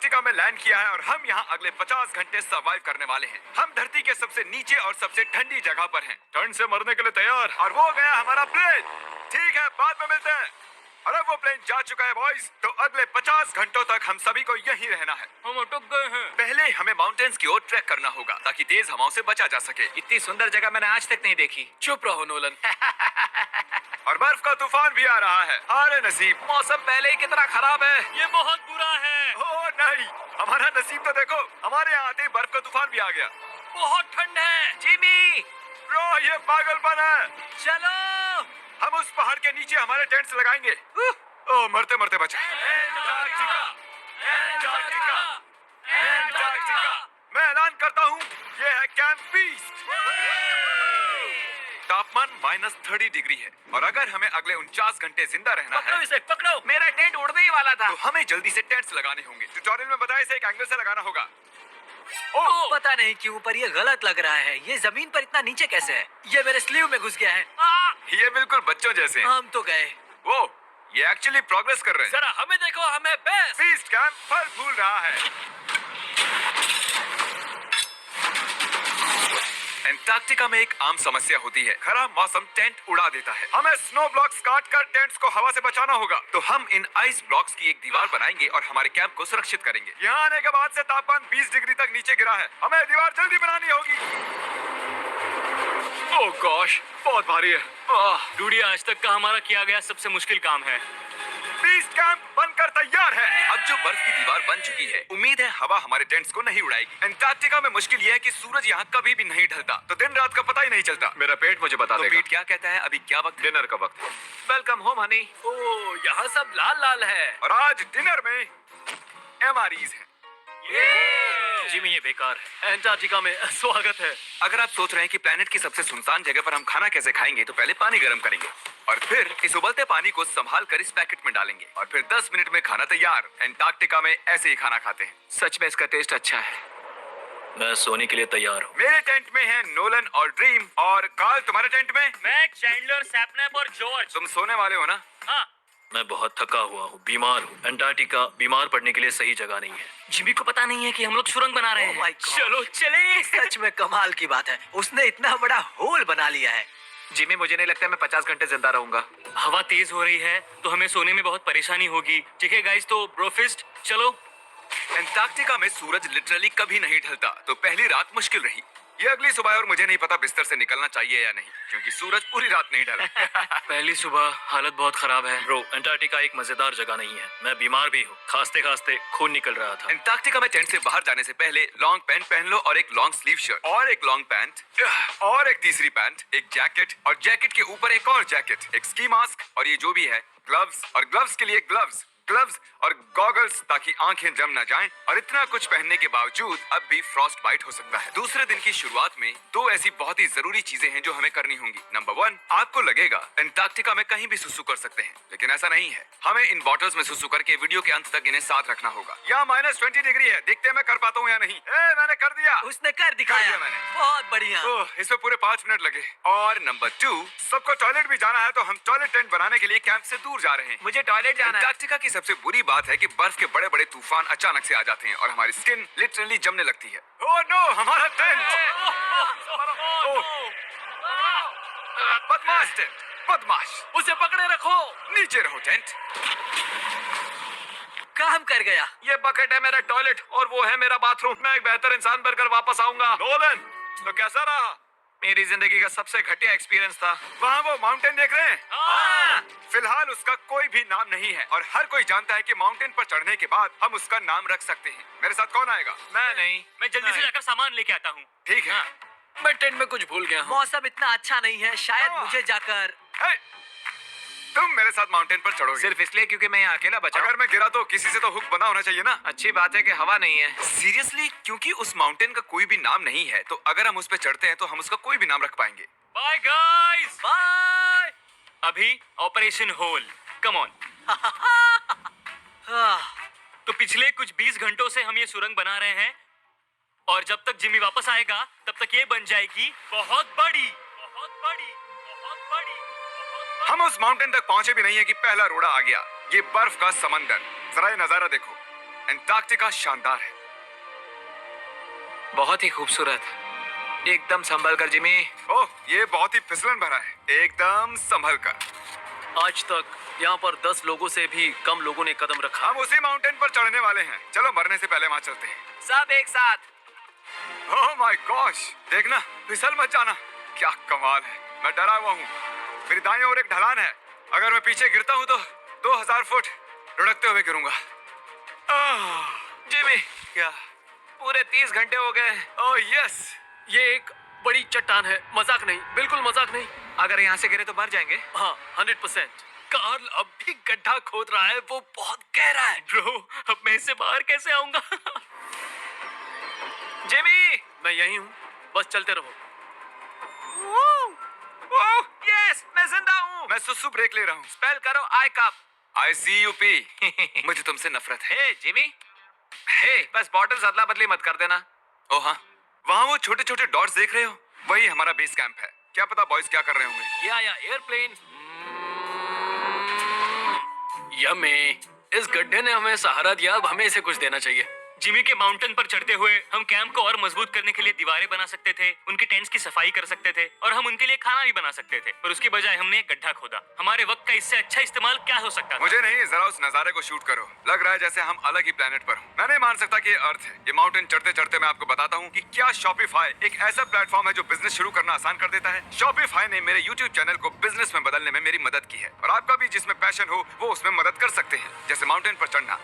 Antarctica में land किया है और हम यहाँ अगले 50 घंटे सर्वाइव करने वाले हैं। हम धरती के सबसे नीचे और सबसे ठंडी जगह पर हैं। ठंड से मरने के लिए तैयार। और वो गया हमारा प्लेन। ठीक है, बाद में मिलते हैं। अरे वो प्लेन जा चुका है बॉयज। तो अगले 50 घंटों तक हम सभी को यहीं रहना है। हम अटक गए हैं। पहले हमें माउंटेन्स की ओर ट्रैक करना होगा ताकि तेज हवाओं से बचा जा सके। इतनी सुंदर जगह मैंने आज तक नहीं देखी। चुप रहो नोलन। और बर्फ का तूफान भी आ रहा है। अरे नसीब, मौसम पहले ही कितना खराब है। ये बहुत बुरा है। ओ नहीं, हमारा नसीब तो देखो, हमारे यहाँ आते ही बर्फ का तूफान भी आ गया। बहुत ठंड है। जिमी, ब्रो, ये पागलपन है। चलो। हम उस पहाड़ के नीचे हमारे टेंट्स लगाएंगे। ओ, मरते मरते बचा। मैं ऐलान करता हूँ, ये है कैंप बीस्ट। तापमान -30 डिग्री है और अगर हमें अगले 49 घंटे जिंदा रहना पकड़ो है, इसे, पकड़ो। मेरा टेंट उड़ने ही वाला था। तो हमें जल्दी से टेंट्स लगाने होंगे। ट्यूटोरियल में बताया इसे एक एंगल से लगाना होगा। ओह, पता नहीं क्यों पर ये गलत लग रहा है। ये जमीन पर इतना नीचे कैसे है? ये मेरे स्लीव में घुस गया है। ये बिल्कुल बच्चों जैसे हैं। हम तो गए। वो, ये एक्चुअली प्रोग्रेस कर रहे हैं। जरा हमें देखो, हमें बेस्ट। फीस्ट कैंप फल फूल रहा है। एंटार्क्टिका में एक आम समस्या होती है, खराब मौसम टेंट उड़ा देता है। हमें स्नो ब्लॉक्स काट कर टेंट्स को हवा से बचाना होगा। तो हम इन आइस ब्लॉक्स की एक दीवार बनाएंगे और हमारे कैंप को सुरक्षित करेंगे। यहाँ आने के बाद से तापमान 20 डिग्री तक नीचे गिरा है। हमें दीवार जल्दी बनानी होगी। ओह गॉश, बहुत भारी है। डूडी, आज तक का हमारा किया गया सबसे मुश्किल काम है। फीस्ट कैंप बनकर तैयार है। अब जो बर्फ की दीवार बन चुकी है, उम्मीद है हवा हमारे टेंट्स को नहीं उड़ाएगी। एंटार्क्टिका में मुश्किल यह है कि सूरज यहाँ कभी भी नहीं ढलता, तो दिन रात का पता ही नहीं चलता। मेरा पेट मुझे बता देगा। पेट क्या कहता है? अभी क्या वक्त? डिनर का वक्त है। Welcome home Honey. ओह, यहाँ सब लाल लाल है। और आज डिनर में MREs हैं। जिमी, ये बेकार है। एंटार्क्टिका में स्वागत है। अगर आप सोच रहे हैं कि प्लेनेट की सबसे सुनसान जगह पर हम खाना कैसे खाएंगे, तो पहले पानी गर्म करेंगे और फिर इस उबलते पानी को संभाल कर इस पैकेट में डालेंगे और फिर 10 मिनट में खाना तैयार। एंटार्क्टिका में ऐसे ही खाना खाते हैं। सच में इसका टेस्ट अच्छा है। मैं सोने के लिए तैयार हूँ। मेरे टेंट में है नोलन और ड्रीम। और कार्ल, तुम्हारे टेंट में? मैं चैंडलर, सैपनैप और जॉर्ज। तुम सोने वाले हो ना? हाँ। मैं बहुत थका हुआ हूँ, बीमार हूँ। एंटार्क्टिका बीमार पड़ने के लिए सही जगह नहीं है। जिमी को पता नहीं है कि हम लोग सुरंग बना रहे Oh हैं। my God. चलो चले। सच में कमाल की बात है, उसने इतना बड़ा होल बना लिया है। जिमी, मुझे नहीं लगता मैं 50 घंटे जिंदा रहूंगा। हवा तेज हो रही है तो हमें सोने में बहुत परेशानी होगी। ठीक है गाइस, तो ब्रोफिस्ट चलो। एंटार्क्टिका में सूरज लिटरली कभी नहीं ढलता, तो पहली रात मुश्किल रही। ये अगली सुबह और मुझे नहीं पता बिस्तर से निकलना चाहिए या नहीं, क्योंकि सूरज पूरी रात नहीं ढला। पहली सुबह हालत बहुत खराब है। ब्रो, एंटार्क्टिका एक मजेदार जगह नहीं है। मैं बीमार भी हूँ, खांसते खांसते खून निकल रहा था। एंटार्क्टिका में टेंट से बाहर जाने से पहले लॉन्ग पैंट पहन लो और एक लॉन्ग स्लीव शर्ट और एक लॉन्ग पैंट और एक तीसरी पैंट, एक जैकेट और जैकेट के ऊपर एक और जैकेट, एक स्की मास्क और ये जो भी है ग्लव्स, और ग्लव्स के लिए ग्लव्स और गॉगल्स ताकि आंखें जम न जाएं। और इतना कुछ पहनने के बावजूद अब भी फ्रॉस्ट बाइट हो सकता है। दूसरे दिन की शुरुआत में 2 ऐसी बहुत ही जरूरी चीजें हैं जो हमें करनी होंगी। नंबर 1, आपको लगेगा एंटार्क्टिका में कहीं भी सुसु कर सकते हैं, लेकिन ऐसा नहीं है। हमें इन बॉटल्स में सुसु करके वीडियो के अंत तक इन्हें साथ रखना होगा। यहाँ -20 डिग्री है, देखते हैं मैं कर पाता हूँ या नहीं। मैंने कर दिया। उसने कर दिखाया। दिया मैंने। बहुत बढ़िया। इसमें पूरे 5 मिनट लगे। और नंबर 2, सबको टॉयलेट भी जाना है, तो हम टॉयलेट टेंट बनाने के लिए कैंप से दूर जा रहे हैं। मुझे टॉयलेट जाना है। एंटार्क्टिका की सबसे बुरी बात है कि बर्फ के बड़े बड़े तूफान अचानक से आ जाते हैं और हमारी स्किन लिटरली जमने लगती है। ओह नो, हमारा टेंट! बदमाश टेंट, बदमाश! उसे पकड़े रखो। नीचे रहो टेंट। काम कर गया। ये बकेट है मेरा टॉयलेट और वो है मेरा बाथरूम। मैं एक बेहतर इंसान बनकर वापस आऊंगा। नोलन, तो कैसा रहा? मेरी जिंदगी का सबसे घटिया एक्सपीरियंस था। वहाँ वो माउंटेन देख रहे हैं? हाँ। फिलहाल उसका कोई भी नाम नहीं है और हर कोई जानता है कि माउंटेन पर चढ़ने के बाद हम उसका नाम रख सकते हैं। मेरे साथ कौन आएगा? मैं नहीं। मैं जल्दी से जाकर सामान लेके आता हूँ। ठीक है। मैं टेंट में कुछ भूल गया हूँ। मौसम इतना अच्छा नहीं है, शायद मुझे जाकर। हे, तुम मेरे साथ माउंटेन पर चढ़ोगे सिर्फ इसलिए क्योंकि मैं यहाँ अकेला बचा। अगर मैं गिरा तो किसी से तो हुक बना होना चाहिए ना। अच्छी बात है कि हवा नहीं है। सीरियसली, क्योंकि उस माउंटेन का कोई भी नाम नहीं है, तो अगर हम उस पर चढ़ते हैं तो हम उसका कोई भी नाम रख पाएंगे। Bye guys. बाय। अभी ऑपरेशन होल, कम ऑन। तो पिछले कुछ 20 घंटों से हम ये सुरंग बना रहे हैं और जब तक जिमी वापस आएगा तब तक ये बन जाएगी बहुत बड़ी, बहुत बड़ी, बहुत बड़ी। हम उस माउंटेन तक पहुंचे भी नहीं है कि पहला रोड़ा आ गया। ये बर्फ का समंदर, जरा ये नजारा देखो। एंटार्क्टिका शानदार है। बहुत ही खूबसूरत। एकदम संभल कर जिमी। ओह, ये बहुत ही फिसलन भरा है। एकदम संभल कर। आज तक यहाँ पर 10 लोगों से भी कम लोगों ने कदम रखा। हम उसी माउंटेन पर चढ़ने वाले हैं। चलो मरने से पहले वहां चलते हैं। सब एक साथ। ओह माय गॉश, देखना, फिसल मत जाना। क्या कमाल है। मैं डरा हुआ हूँ। मेरी दाईं ओर एक ढलान है। अगर मैं पीछे गिरता हूँ तो 2000 फुट लुढ़कते हुए गिरूंगा। जिमी, क्या? पूरे 30 घंटे हो गए। Oh yes. ये एक बड़ी चट्टान है, मजाक नहीं, बिल्कुल मजाक नहीं। अगर यहाँ से गिरे तो मर जाएंगे। हाँ, 100%। कार्ल अब भी गड्ढा खोद रहा है, वो बहुत गहरा है। ब्रो, अब मैं इससे बाहर कैसे आऊंगा? जिमी, मैं यही हूँ, बस चलते रहो। ओह, यस, मैं जिंदा हूँ। मैं सुसु ब्रेक ले रहा हूँ। स्पेल करो आई कप। ICUP। मुझे तुमसे नफरत है। हे जिमी, हे, बस बॉटल्स अदला बदली मत कर देना। ओह हाँ, वहाँ वो छोटे छोटे डॉट्स देख रहे हो? वही हमारा बेस कैंप है। क्या पता बॉयज क्या कर रहे होंगे। या एयरप्लेन। यम्मी, इस गड्ढे ने हमें सहारा दिया, अब हमें इसे कुछ देना चाहिए। जिमी के माउंटेन पर चढ़ते हुए हम कैंप को और मजबूत करने के लिए दीवारें बना सकते थे, उनके टेंट्स की सफाई कर सकते थे और हम उनके लिए खाना भी बना सकते थे। पर उसकी बजाय हमने एक गड्ढा खोदा। हमारे वक्त का इससे अच्छा इस्तेमाल क्या हो सकता था? मुझे नहीं, जरा उस नजारे को शूट करो। लग रहा है जैसे हम अलग ही प्लेनेट पर हूँ। मैं नहीं मान सकता कि ये अर्थ है। ये माउंटेन चढ़ते चढ़ते मैं आपको बताता हूँ कि क्या शॉपिफाई एक ऐसा प्लेटफॉर्म है जो बिजनेस शुरू करना आसान कर देता है। शॉपिफाई ने मेरे यूट्यूब चैनल को बिजनेस में बदलने में मेरी मदद की है और आपका भी जिसमें पैशन हो वो उसमें मदद कर सकते हैं, जैसे माउंटेन पर चढ़ना।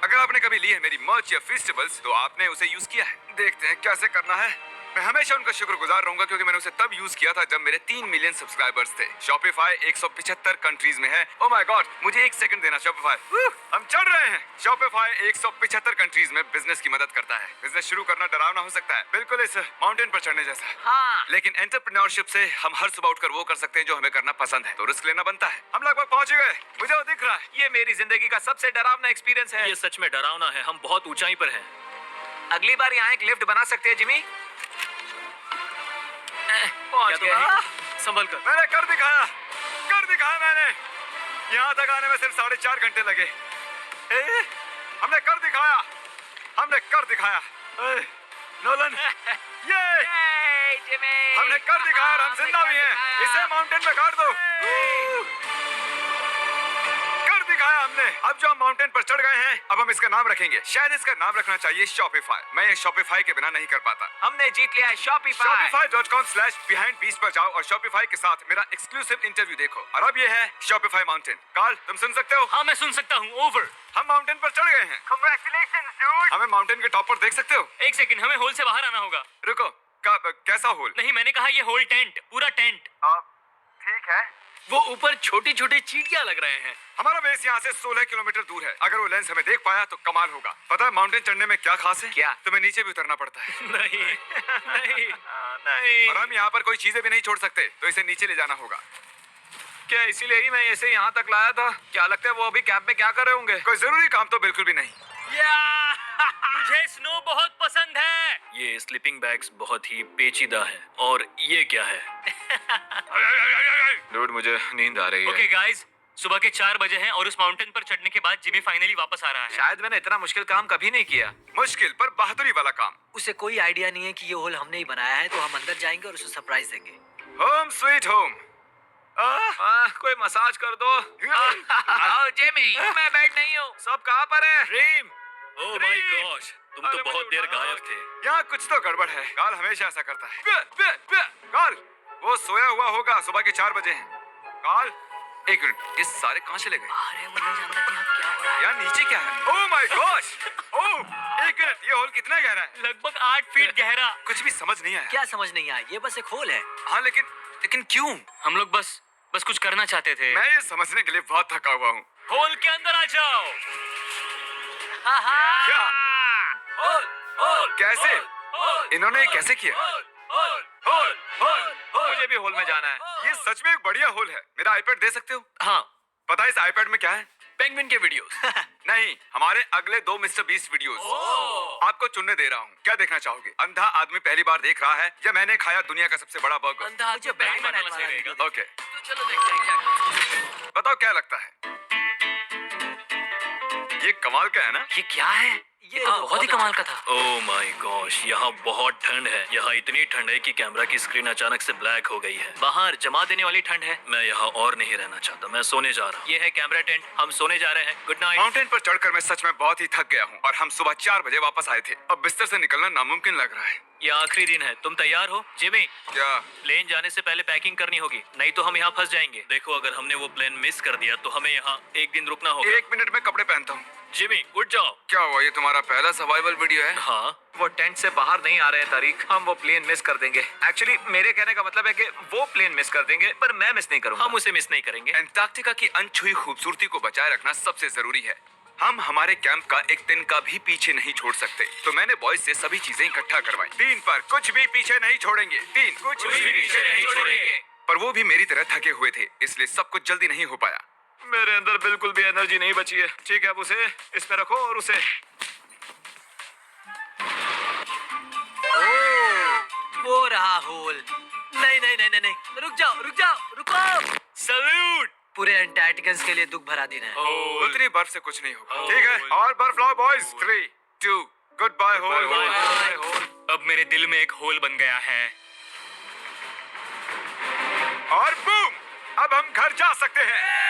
अगर आपने कभी ली है मेरी मर्च या फेस्टिवल्स तो आपने उसे यूज किया है। देखते हैं कैसे करना है। मैं हमेशा उनका शुक्रगुजार रहूंगा क्योंकि मैंने उसे तब यूज किया था जब मेरे 3 मिलियन सब्सक्राइबर्स थे। शॉपिफाई 175 कंट्रीज में है। ओह माय गॉड, मुझे 1 सेकंड देना। शॉपिफाई, हम चढ़ रहे हैं। शॉपिफाई 175 कंट्रीज में बिजनेस की मदद करता है। बिजनेस शुरू करना डरावना हो सकता है, बिल्कुल इस माउंटेन पर चढ़ने जैसा। हाँ। लेकिन एंटरप्रेन्योरशिप से हम हर सुबह उठकर वो कर सकते हैं जो हमें करना पसंद है, तो रिस्क लेना बनता है। हम लगभग पहुंच गए, मुझे वो दिख रहा है। ये मेरी जिंदगी का सबसे डरावना एक्सपीरियंस है। ये सच में डरावना है, हम बहुत ऊंचाई पर हैं। अगली बार यहाँ एक लिफ्ट बना सकते हैं जिमी। पहुंच क्या गए। तुम संभल कर। मैंने कर दिखाया, कर दिखाया मैंने। यहाँ तक आने में सिर्फ 4.5 घंटे लगे। हमने कर दिखाया, हमने कर दिखाया। नोलन, ये जिमी, हमने कर दिखाया और हम जिंदा भी हैं। इसे माउंटेन में गाड़ दो। कर दिखाया हमने। अब जो हम माउंटेन पर चढ़ गए हैं, अब हम इसका नाम रखेंगे। शायद इसका नाम रखना चाहिए शॉपिफाई। मैं ये शॉपिफाई के बिना नहीं कर पाता। हमने जीत लिया है शॉपिफाई। Shopify.com/behind20 पर जाओ और शॉपिफाई के साथ मेरा एक्सक्लूसिव इंटरव्यू देखो। और अब ये है शॉपिफाई माउंटेन। कार्ल, तुम सुन सकते हो? हाँ, मैं सुन सकता हूँ। ओवर। हम माउंटेन पर चढ़ गए हैं। Congratulations, dude। हमें माउंटेन के टॉप पर देख सकते हो? एक सेकंड, हमें होल से बाहर आना होगा। रुको, कैसा होल? नहीं, मैंने कहा ये होल टेंट, पूरा टेंट। ठीक है। वो ऊपर छोटी छोटी चींटियां लग रहे हैं। हमारा बेस यहाँ से 16 किलोमीटर दूर है। अगर वो लेंस हमें देख पाया तो कमाल होगा। पता है माउंटेन चढ़ने में क्या खास है? क्या? तुम्हें नीचे भी उतरना पड़ता है। नहीं नहीं नहीं। और हम यहाँ पर कोई चीजें भी नहीं छोड़ सकते, तो इसे नीचे ले जाना होगा। क्या इसीलिए ही मैं इसे यहाँ तक लाया था? क्या लगता है वो अभी कैंप में क्या कर रहे होंगे? कोई जरूरी काम तो बिल्कुल भी नहीं। मुझे स्नो बहुत पसंद है। ये स्लीपिंग बैग्स बहुत ही पेचीदा है। और ये क्या है? डूड, मुझे नींद आ रही है। ओके गाइस, सुबह के 4 बजे हैं और उस माउंटेन पर चढ़ने के बाद जिमी फाइनली वापस आ रहा है। शायद मैंने इतना मुश्किल काम कभी नहीं किया। मुश्किल पर बहादुरी वाला काम। उसे कोई आइडिया नहीं है कि ये होल हमने ही बनाया है, तो हम अंदर जाएंगे और उसे सरप्राइज देंगे। Home sweet home. कोई मसाज कर दो। आओ जिमी, मैं बैठ नहीं हूँ। सब कहाँ पर है? ड्रीम, ओह माय गॉश, तुम तो अरे बहुत मुझे देर उठाओ। गायब थे। यहाँ कुछ तो गड़बड़ है। काल हमेशा ऐसा करता है। काल, वो सोया हुआ होगा। सुबह के 4 बजे हैं। काल, एक मिनट, ये सारे कहाँ चले गए? अरे वो नहीं जानता कि यहाँ क्या हो रहा है। यार नीचे क्या है? Oh my gosh! ओह, एक मिनट, ये होल कितना गहरा है? लगभग 8 फीट गहरा। कुछ भी समझ नहीं आया। क्या समझ नहीं आया? ये बस एक होल है। हाँ, लेकिन क्यों? हम लोग बस कुछ करना चाहते थे। मैं ये समझने के लिए बहुत थका हुआ हूँ। होल के अंदर आ जाओ। क्या? होल, होल, कैसे? होल, इन्होंने ये कैसे किया? मुझे भी होल में जाना है। ये सच में एक बढ़िया होल है। मेरा आईपैड दे सकते हो? हाँ, पता है इस आईपैड में क्या है? पेंगुइन के वीडियोस। नहीं, हमारे अगले 2 मिस्टर बीस्ट वीडियोस। आपको चुनने दे रहा हूँ। क्या देखना चाहोगे? अंधा आदमी पहली बार देख रहा है या मैंने खाया दुनिया का सबसे बड़ा बर्गर? अंधा आदमी बैटमैन बैटमैन वाला वाला रहेगा। वीडियो। ओके, तो चलो देखते हैं क्या करते हैं। बताओ क्या लगता है? ये कमाल का है ना? ये क्या है? ये तो बहुत ही कमाल का था। ओह माय गॉश, यहाँ बहुत ठंड है। यहाँ इतनी ठंड है कि कैमरा की स्क्रीन अचानक से ब्लैक हो गई है। बाहर जमा देने वाली ठंड है। मैं यहाँ और नहीं रहना चाहता, मैं सोने जा रहा हूँ। ये है कैमरा टेंट, हम सोने जा रहे हैं। Good night. माउंटेन पर चढ़कर मैं सच में बहुत ही थक गया हूँ और हम सुबह 4 बजे वापस आए थे। अब बिस्तर से निकलना नामुमकिन लग रहा है। ये आखिरी दिन है, तुम तैयार हो? जिमी, क्या? प्लेन जाने से पहले पैकिंग करनी होगी, नहीं तो हम यहाँ फंस जाएंगे। देखो, अगर हमने वो प्लेन मिस कर दिया तो हमें यहाँ एक दिन रुकना होगा। 1 मिनट में कपड़े पहनता हूँ। जिमी उठ जाओ। क्या हुआ, ये तुम्हारा पहला सर्वाइवल वीडियो है? हाँ, वो टेंट से बाहर नहीं आ रहे हैं तारीख। हम वो प्लेन मिस कर देंगे। एक्चुअली मेरे कहने का मतलब है कि वो प्लेन मिस कर देंगे, पर मैं मिस नहीं करूंगा। हम उसे मिस नहीं करेंगे। एंटार्क्टिका की अनछुई खूबसूरती को बचाए रखना सबसे जरूरी है। हम हमारे कैंप का एक दिन का भी पीछे नहीं छोड़ सकते, तो मैंने बॉयज से सभी चीजें इकट्ठा करवाई। 3 पर कुछ भी पीछे नहीं छोड़ेंगे। 3 कुछ भी पीछे नहीं छोड़ेंगे। पर वो भी मेरी तरह थके हुए थे, इसलिए सब कुछ जल्दी नहीं हो पाया। मेरे अंदर बिल्कुल भी एनर्जी नहीं बची है। ठीक है, अब उसे इसमें रखो और उसे वो रहा होल। नहीं नहीं नहीं नहीं नहीं, रुक जाओ रुक जाओ, रुको। सल्यूट। पूरे अंटार्कटिकन्स के लिए दुख भरा दिन है। उतनी बर्फ से कुछ नहीं होगा। ठीक है, और बर्फ लाओ बॉयज। 3 2 good bye whole. अब मेरे दिल में एक होल बन गया है। और बूम, अब हम घर जा सकते हैं।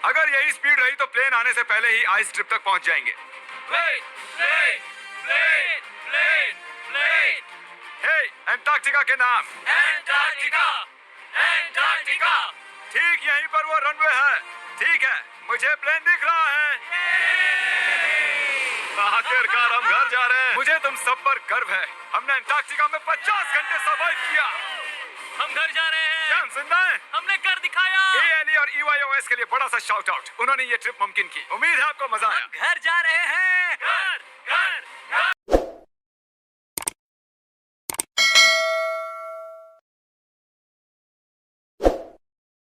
अगर यही स्पीड रही तो प्लेन आने से पहले ही आइस स्ट्रिप तक पहुंच जाएंगे। हे, एंटार्क्टिका के नाम। ठीक यहीं पर वो रनवे है। ठीक है, मुझे प्लेन दिख रहा है। आखिरकार हम घर जा रहे हैं। मुझे तुम सब पर गर्व है। हमने एंटार्क्टिका में 50 घंटे सर्वाइव किया। हम घर जा रहे हैं। क्या हम जिंदा हैं? हमने कर दिखाया। ALE और EYOS के लिए बड़ा सा शाउट आउट। उन्होंने ये ट्रिप मुमकिन की। उम्मीद है आपको मजा आया। घर जा रहे हैं।